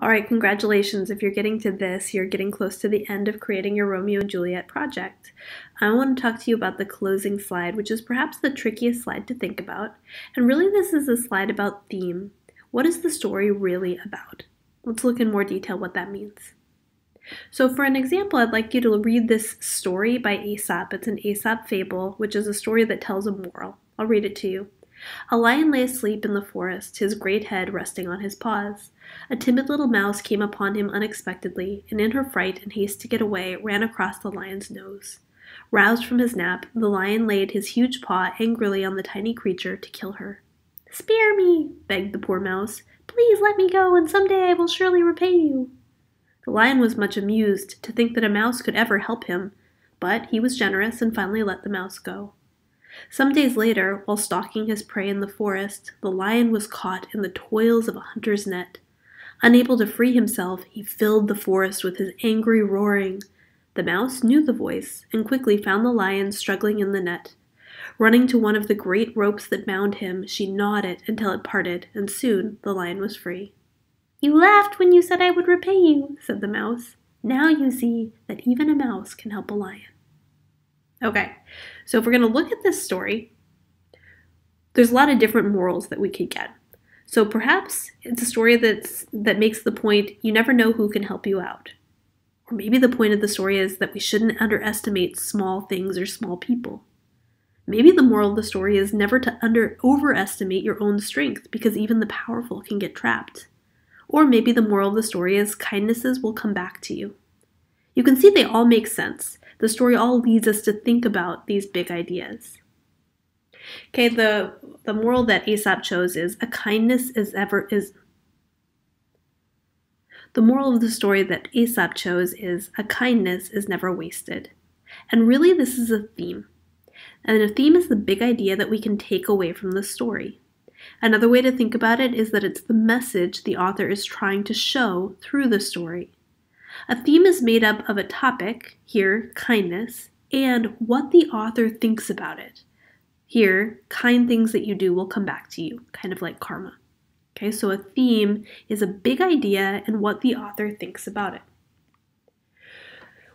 All right, congratulations. If you're getting to this, you're getting close to the end of creating your Romeo and Juliet project. I want to talk to you about the closing slide, which is perhaps the trickiest slide to think about. And really, this is a slide about theme. What is the story really about? Let's look in more detail what that means. So for an example, I'd like you to read this story by Aesop. It's an Aesop fable, which is a story that tells a moral. I'll read it to you. A lion lay asleep in the forest, his great head resting on his paws. A timid little mouse came upon him unexpectedly, and in her fright and haste to get away, ran across the lion's nose. Roused from his nap, the lion laid his huge paw angrily on the tiny creature to kill her. "Spare me," begged the poor mouse. "Please let me go, and someday I will surely repay you." The lion was much amused to think that a mouse could ever help him, but he was generous and finally let the mouse go. Some days later, while stalking his prey in the forest, the lion was caught in the toils of a hunter's net. Unable to free himself, he filled the forest with his angry roaring. The mouse knew the voice and quickly found the lion struggling in the net. Running to one of the great ropes that bound him, she gnawed it until it parted, and soon the lion was free. "You laughed when you said I would repay you," said the mouse. "Now you see that even a mouse can help a lion." Okay, so if we're going to look at this story, there's a lot of different morals that we could get. So perhaps it's a story that makes the point you never know who can help you out. Or maybe the point of the story is that we shouldn't underestimate small things or small people. Maybe the moral of the story is never to overestimate your own strength, because even the powerful can get trapped. Or maybe the moral of the story is kindnesses will come back to you. You can see they all make sense. The story all leads us to think about these big ideas. Okay, the moral that Aesop chose is the moral of the story that Aesop chose is a kindness is never wasted. And really this is a theme. And a theme is the big idea that we can take away from the story. Another way to think about it is that it's the message the author is trying to show through the story. A theme is made up of a topic, here, kindness, and what the author thinks about it. Here, kind things that you do will come back to you, kind of like karma. Okay, so a theme is a big idea and what the author thinks about it.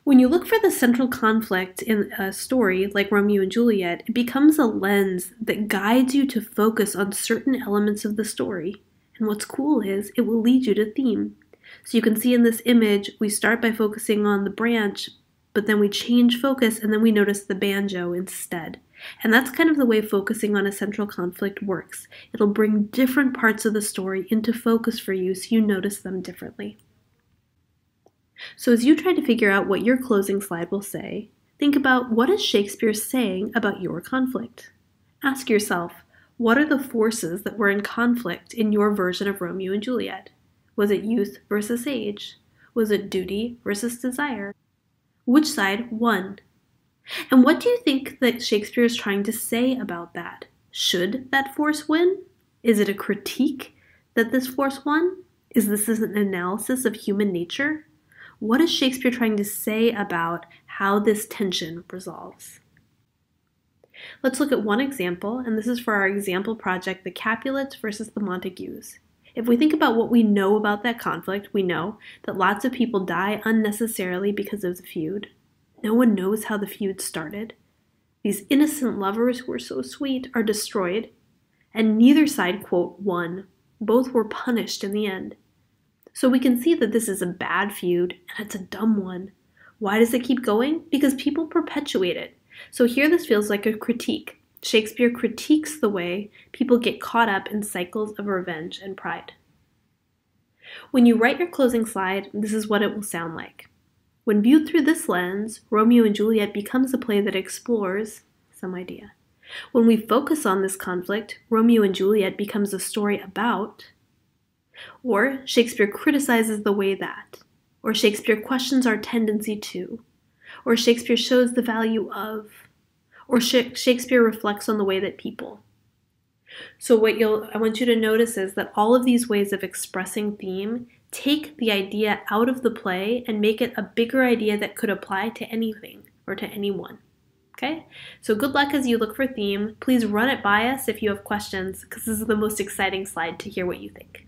When you look for the central conflict in a story like Romeo and Juliet, it becomes a lens that guides you to focus on certain elements of the story. And what's cool is it will lead you to theme. So you can see in this image, we start by focusing on the branch, but then we change focus and then we notice the banjo instead. And that's kind of the way focusing on a central conflict works. It'll bring different parts of the story into focus for you so you notice them differently. So as you try to figure out what your closing slide will say, think about what is Shakespeare saying about your conflict. Ask yourself, what are the forces that were in conflict in your version of Romeo and Juliet? Was it youth versus age? Was it duty versus desire? Which side won? And what do you think that Shakespeare is trying to say about that? Should that force win? Is it a critique that this force won? Is this an analysis of human nature? What is Shakespeare trying to say about how this tension resolves? Let's look at one example, and this is for our example project, the Capulets versus the Montagues. If we think about what we know about that conflict, we know that lots of people die unnecessarily because of the feud. No one knows how the feud started. These innocent lovers who were so sweet are destroyed, and neither side, quote, won. Both were punished in the end. So we can see that this is a bad feud, and it's a dumb one. Why does it keep going? Because people perpetuate it. So here this feels like a critique. Shakespeare critiques the way people get caught up in cycles of revenge and pride. When you write your closing slide, this is what it will sound like. When viewed through this lens, Romeo and Juliet becomes a play that explores some idea. When we focus on this conflict, Romeo and Juliet becomes a story about, or Shakespeare criticizes the way that, or Shakespeare questions our tendency to, or Shakespeare shows the value of, or Shakespeare reflects on the way that people. So I want you to notice is that all of these ways of expressing theme take the idea out of the play and make it a bigger idea that could apply to anything or to anyone. Okay? So good luck as you look for theme. Please run it by us if you have questions, because this is the most exciting slide to hear what you think.